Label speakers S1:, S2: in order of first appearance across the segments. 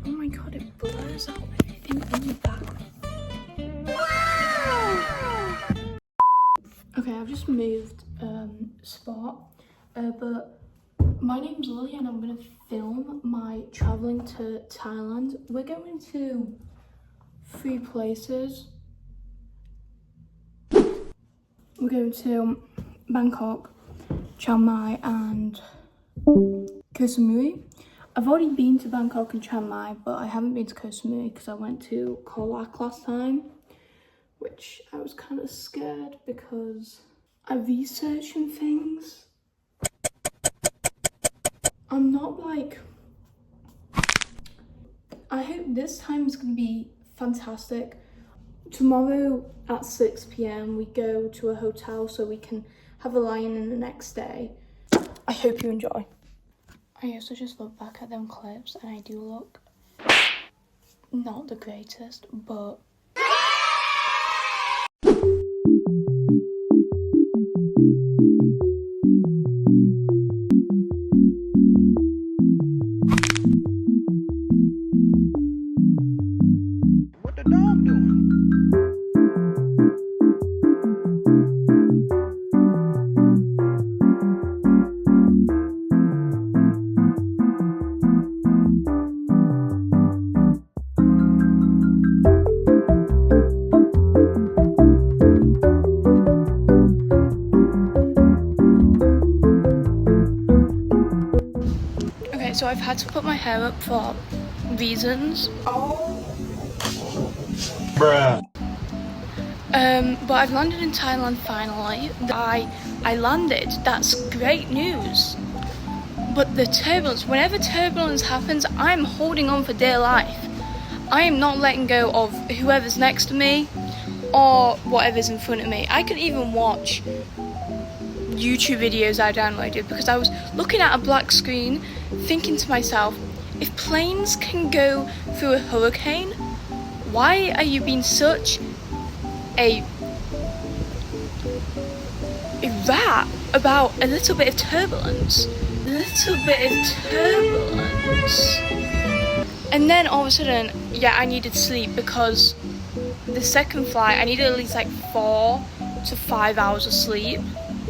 S1: Oh my god, it blurs out everything in the background. Okay, I've just moved spot, but my name's Lily and I'm gonna film my traveling to Thailand. We're going to 3 places. We're going to Bangkok, Chiang Mai and Koh Samui. I've already been to Bangkok and Chiang Mai, but I haven't been to Koh Samui because I went to Koh Lak last time, which I was kind of scared because I researched some things. I'm not like, I hope this time is going to be fantastic. Tomorrow at 6 p.m. we go to a hotel so we can have a lie-in the next day. I hope you enjoy. I also just look back at them clips and I do look not the greatest, but
S2: what the dog doing?
S1: okay, so I've had to put my hair up for reasons.
S2: Bruh.
S1: But I've landed in Thailand finally. I landed, that's great news. But the turbulence, whenever turbulence happens, I'm holding on for dear life. I am not letting go of whoever's next to me or whatever's in front of me. I could even watch YouTube videos I downloaded because I was looking at a black screen thinking to myself, if planes can go through a hurricane, why are you being such a rat about a little bit of turbulence? And then all of a sudden, yeah, I needed sleep because the second flight, I needed at least like 4 to 5 hours of sleep.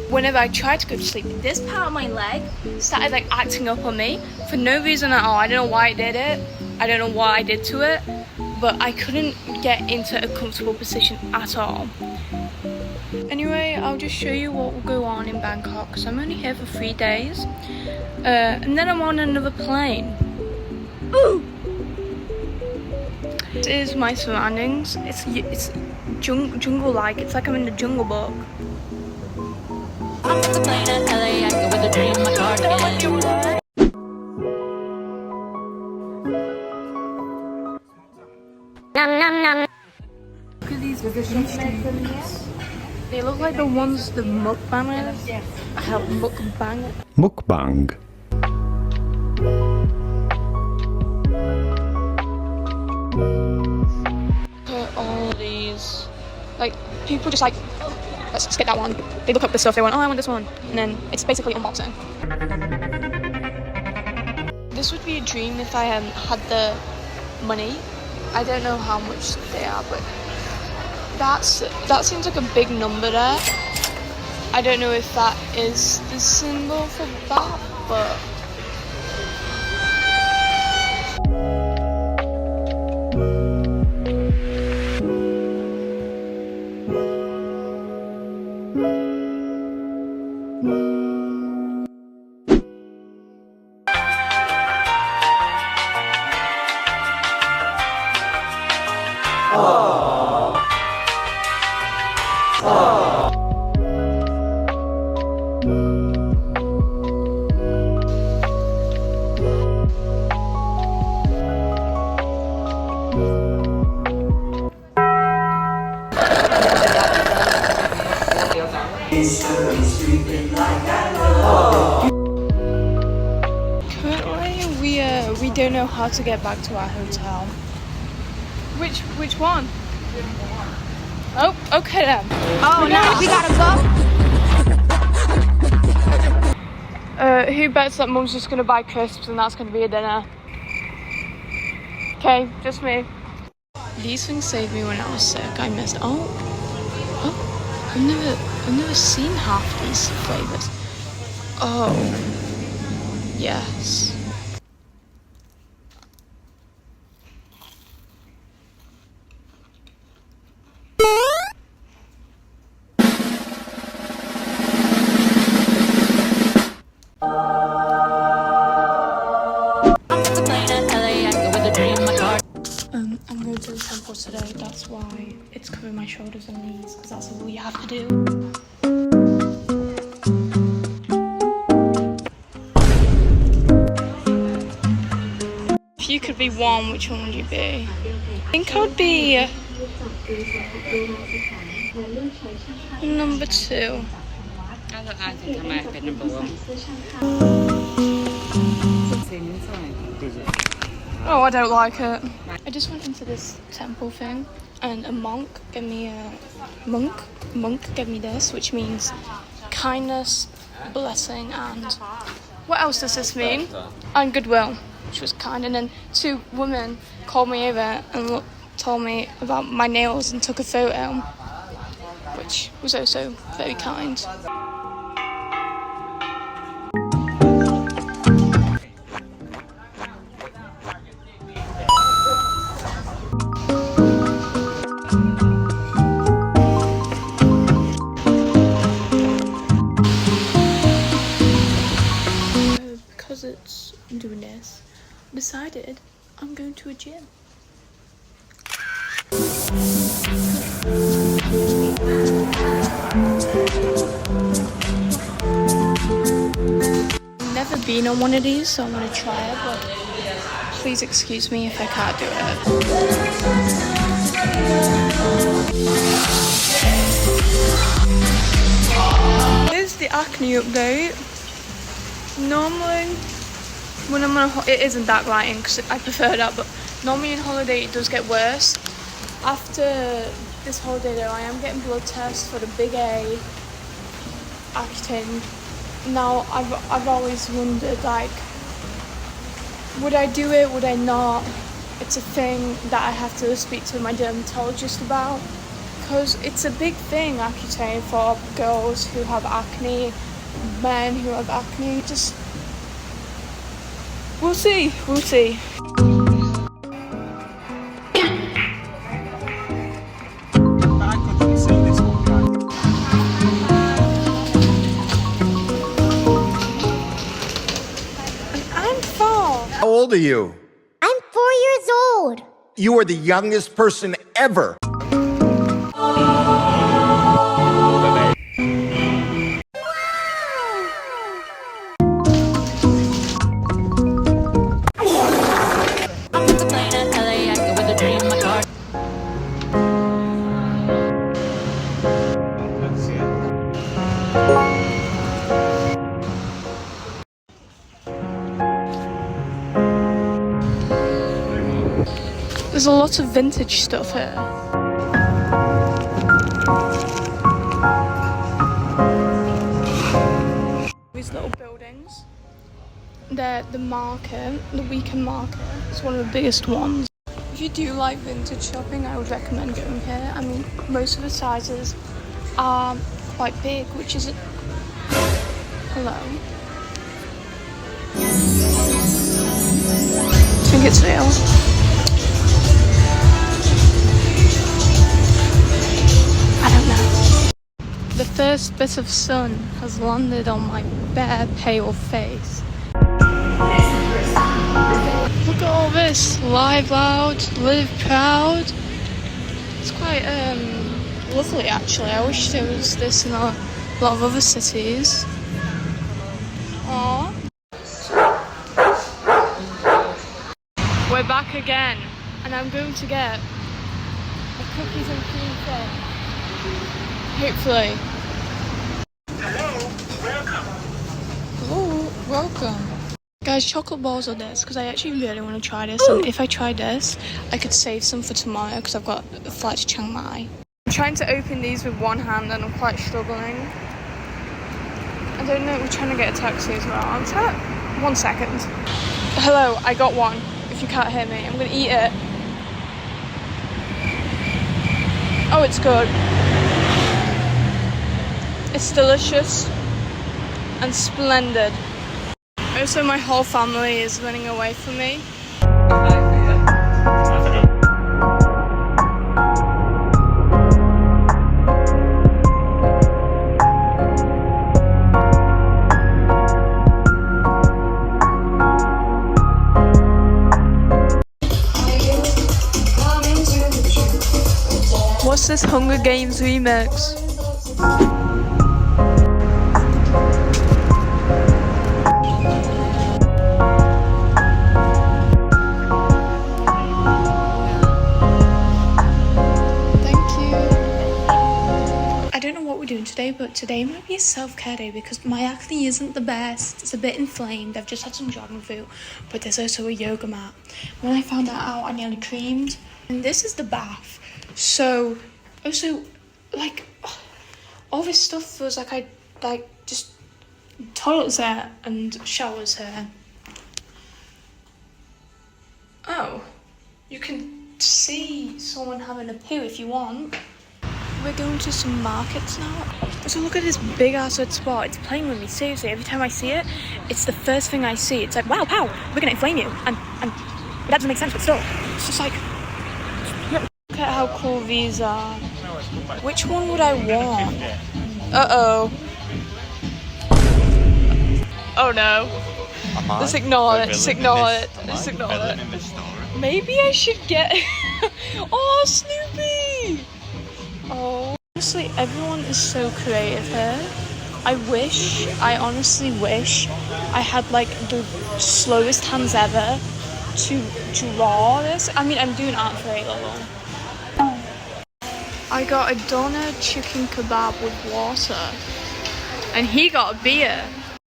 S1: Whenever I tried to go to sleep, this part of my leg started like acting up on me for no reason at all. I don't know why I did it. I don't know what I did to it, but I couldn't get into a comfortable position at all. Anyway, I'll just show you what will go on in Bangkok because I'm only here for 3 days. And then I'm on another plane. Ooh! This is my surroundings. It's jungle-like. It's like I'm in the Jungle Book.
S3: I'm the plane at LAX with a dream, my cardigan.
S1: Look at these streets. They look like the ones the mukbangers have mukbang.
S2: Mukbang.
S1: At all of these, like people just like, let's skip that one. They look up the stuff, they want, oh I want this one, and then it's basically unboxing. This would be a dream if I had the money. I don't know how much they are, but that seems like a big number there. I don't know if that is the symbol for that, but currently we don't know how to get back to our hotel. Which one? Oh, okay then.
S3: Oh no, we gotta
S1: Who bets that mum's just gonna buy crisps and that's gonna be a dinner? Okay, just me. These things saved me when I was sick. I missed. Oh, I've never seen half these flavors. Oh, yes. I'm going to the temple today, that's why it's covering my shoulders and knees, because that's all you have to do. If you could be one, which one would you be? I think I would be number 2. Oh, I don't like it. I just went into this temple thing and a monk gave me this, which means kindness, blessing, and what else does this mean? And goodwill, which was kind. And then 2 women called me over and told me about my nails and took a photo, which was also very kind. Because it's doing this, decided I'm going to a gym. Never been on one of these, so I'm gonna try it, but please excuse me if I can't do it. Here's the acne update. Normally, when I'm on it isn't that lighting because I prefer that, but normally in holiday it does get worse. After this holiday though, I am getting blood tests for the big A actin. Now I've always wondered, like, would I do it, would I not? It's a thing that I have to speak to my dermatologist about, because it's a big thing, Accutane, for girls who have acne, men who have acne. Just we'll see. I'm 4.
S4: How old are you?
S5: I'm 4 years old.
S4: You are the youngest person ever.
S1: There's a lot of vintage stuff here. These little buildings. They're the market, the weekend market. It's one of the biggest ones. If you do like vintage shopping, I would recommend going here. I mean, most of the sizes are quite big, which is... Hello. I think it's real. I don't know. The first bit of sun has landed on my bare, pale face. Look at all this. Live loud, live proud. It's quite lovely actually. I wish there was this in a lot of other cities. Aww. We're back again, and I'm going to get a cookies and cream thing. Hopefully. Hello, welcome. Guys, chocolate balls are this, because I actually really want to try this, and if I try this, I could save some for tomorrow, because I've got a flight to Chiang Mai. I'm trying to open these with one hand, and I'm quite struggling. I don't know, we're trying to get a taxi as well. I'm trying to... 1 second. Hello, I got one. If you can't hear me, I'm gonna eat it. Oh, it's good. It's delicious and splendid. Also, my whole family is running away from me. What's this Hunger Games remix? I don't know what we're doing today, but today might be a self-care day because my acne isn't the best. It's a bit inflamed. I've just had some jogging food, but there's also a yoga mat. When I found that out, I nearly creamed. And this is the bath. So, also, like, all this stuff feels like I, like, just toilets there and showers here. Oh, you can see someone having a poo if you want. We're going to some markets now. So look at this big ass red spot. It's playing with me, seriously. Every time I see it, it's the first thing I see. It's like, wow, pow, we're gonna inflame you. And that doesn't make sense, but still. It's just like, look at how cool these are. Which one would I want? Uh-oh. Oh no. Just ignore it, just ignore it, just ignore it. Maybe I should get... Oh, Snoopy! Oh, honestly, everyone is so creative here. I honestly wish I had like the slowest hands ever to draw this. I mean, I'm doing art for A-level. I got a doner chicken kebab with water, and he got a beer.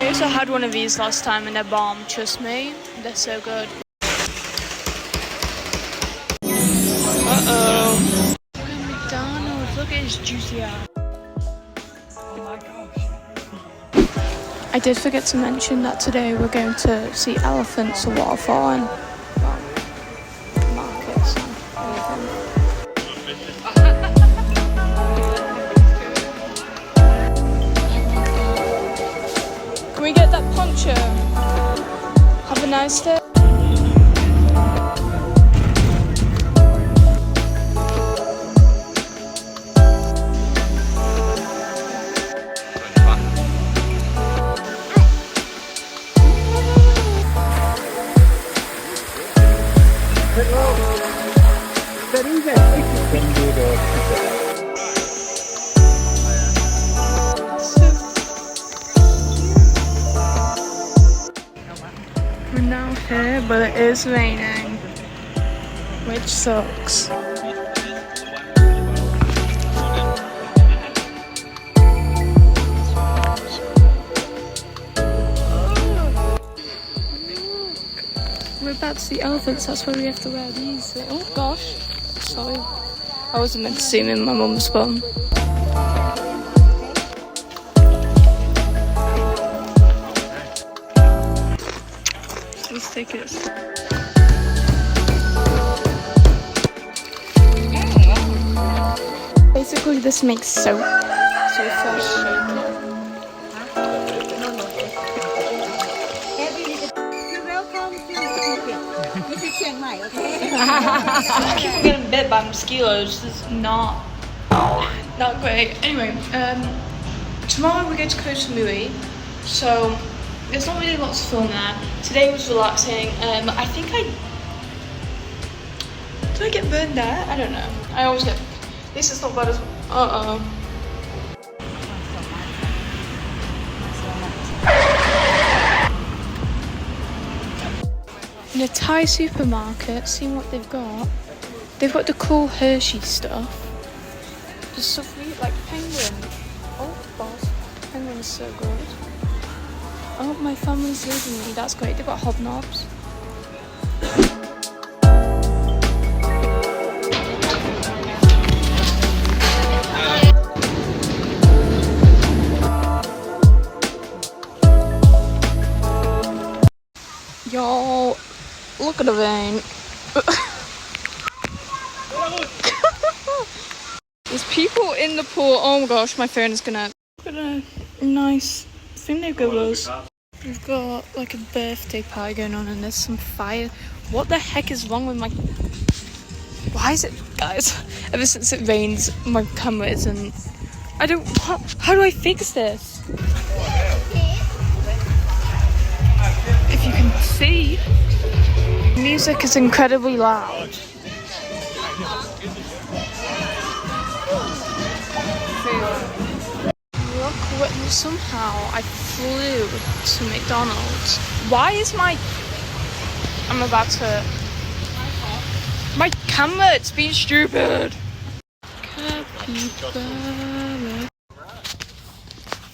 S1: I also had one of these last time and they're bomb, trust me, they're so good. Uh-oh. Look at his juicy ass. Oh my gosh. I did forget to mention that today we're going to see elephants, a waterfall, and markets and everything. Can we get that poncho? Have a nice day. We're now here, but it is raining, which sucks. We're about to see elephants, that's why we have to wear these. Oh gosh, sorry. I wasn't meant to zoom in my mum's bum. Let's take it. Basically, this makes soap. So we first shake it.
S6: You're welcome to This is Chiang Mai, okay?
S1: I keep on getting bit by mosquitoes. This is not great. Anyway, tomorrow we're going to Koh Samui, so there's not really lots to film there. Today was relaxing. I think did I get burned there? I don't know. I always get. This is not bad as. In a Thai supermarket, seeing what they've got. They've got the cool Hershey stuff. The stuff we like penguin. Oh gosh, penguin is so good. Oh, my family's leaving me. That's great. They've got hobnobs. Y'all, look at the vein. There's people in the pool. Oh my gosh, my phone is gonna. Look at a nice thing they've got us. We've got like a birthday party going on and there's some fire. What the heck is wrong with my... Why is it... Guys, ever since it rains, my camera isn't... I don't... How do I fix this? If you can see, music is incredibly loud. Look, somehow I flew to McDonald's. Why is my... I'm about to... My camera, it's being stupid.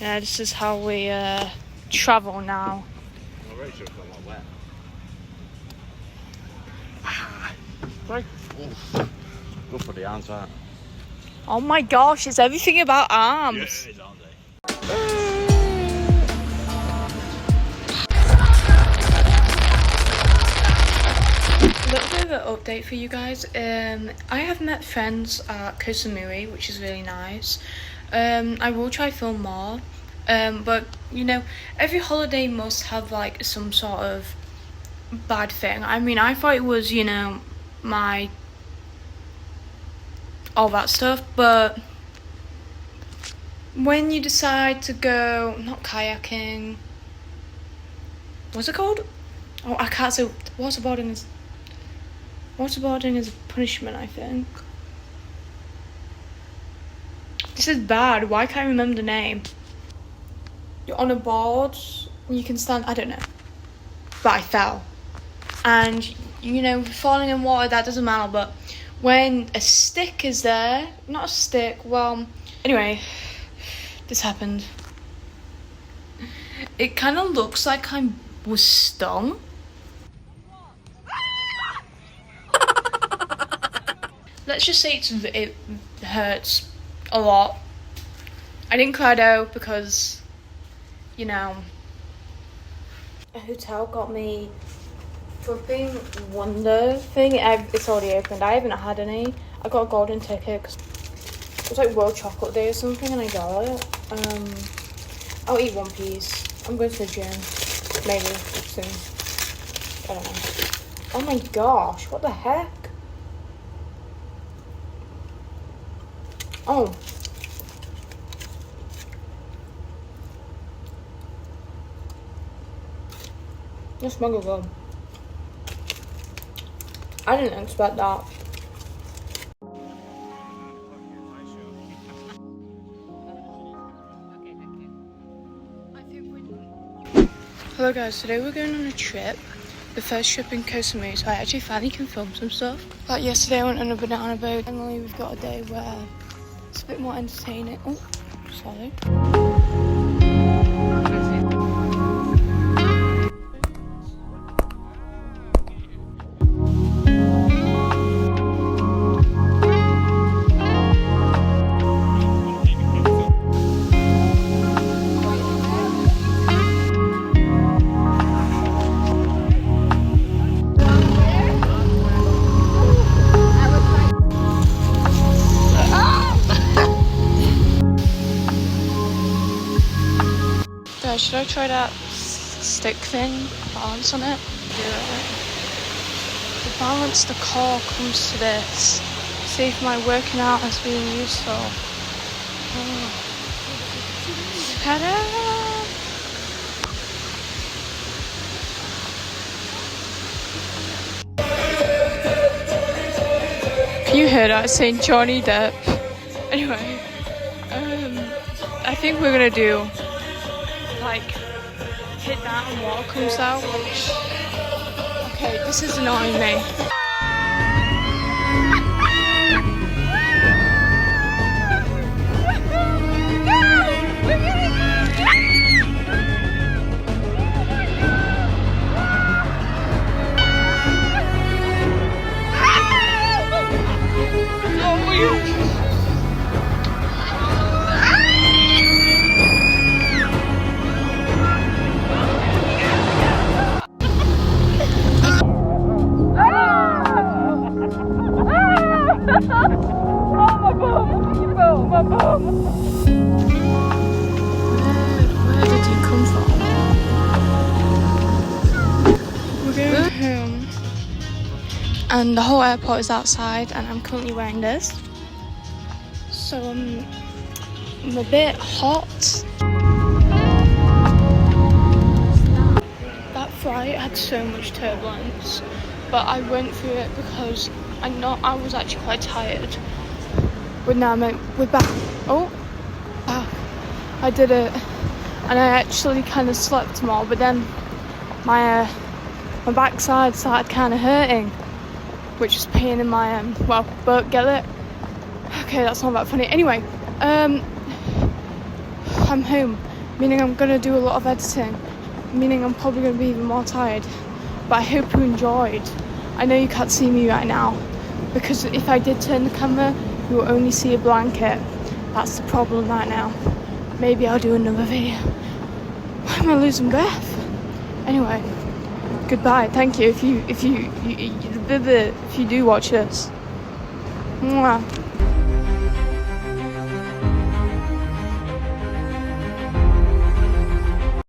S1: Yeah, this is how we travel now.
S2: Good for the arms, right?
S1: Oh my gosh, it's everything about arms.
S2: Yeah, aren't they?
S1: A little bit of an update for you guys. I have met friends at Koh Samui, which is really nice. I will try film more. But you know, every holiday must have like some sort of bad thing. I mean, I thought it was, you know, all that stuff, but when you decide to go, not kayaking, what's it called? Oh, I can't say. Waterboarding is a punishment, I think. This is bad. Why can't I remember the name? You're on a board, you can stand, I don't know. But I fell. And, you know, falling in water, that doesn't matter, but when a stick is there, not a stick, well, anyway, this happened. It kind of looks like I was stung. Let's just say it hurts a lot. I didn't cry though because, you know, a hotel got me flipping wonder thing. It's already opened. I haven't had any. I got a golden ticket because it was like World Chocolate Day or something and I got it. I'll eat one piece. I'm going to the gym. Maybe soon. I don't know. Oh my gosh, what the heck? Oh. This mug is good. I didn't expect that. Hello guys, today we're going on a trip. The first trip in Koh Samui, so I actually finally can film some stuff. Like yesterday I went on a banana boat. Finally we've got a day where it's a bit more entertaining. Oh, sorry. Should I try that stick thing? Balance on it? Yeah. The balance, the core comes to this. See if my working out has been useful. Oh. Ta-da! You heard that saying Johnny Depp. Anyway, I think we're gonna do like hit that and water comes out, which okay, this is annoying me. and the whole airport is outside, and I'm currently wearing this. So I'm a bit hot. That flight had so much turbulence, but I went through it because I was actually quite tired. But now we're back. Oh, I did it, and I actually kind of slept more. But then my backside started kind of hurting, which is pain in my butt. Get it? Okay, that's not that funny. Anyway, I'm home, meaning I'm gonna do a lot of editing, meaning I'm probably gonna be even more tired. But I hope you enjoyed. I know you can't see me right now, because if I did turn the camera, you will only see a blanket. That's the problem right now. Maybe I'll do another video. Why am I losing breath? Anyway, goodbye. Thank you if you do watch this. Mwah.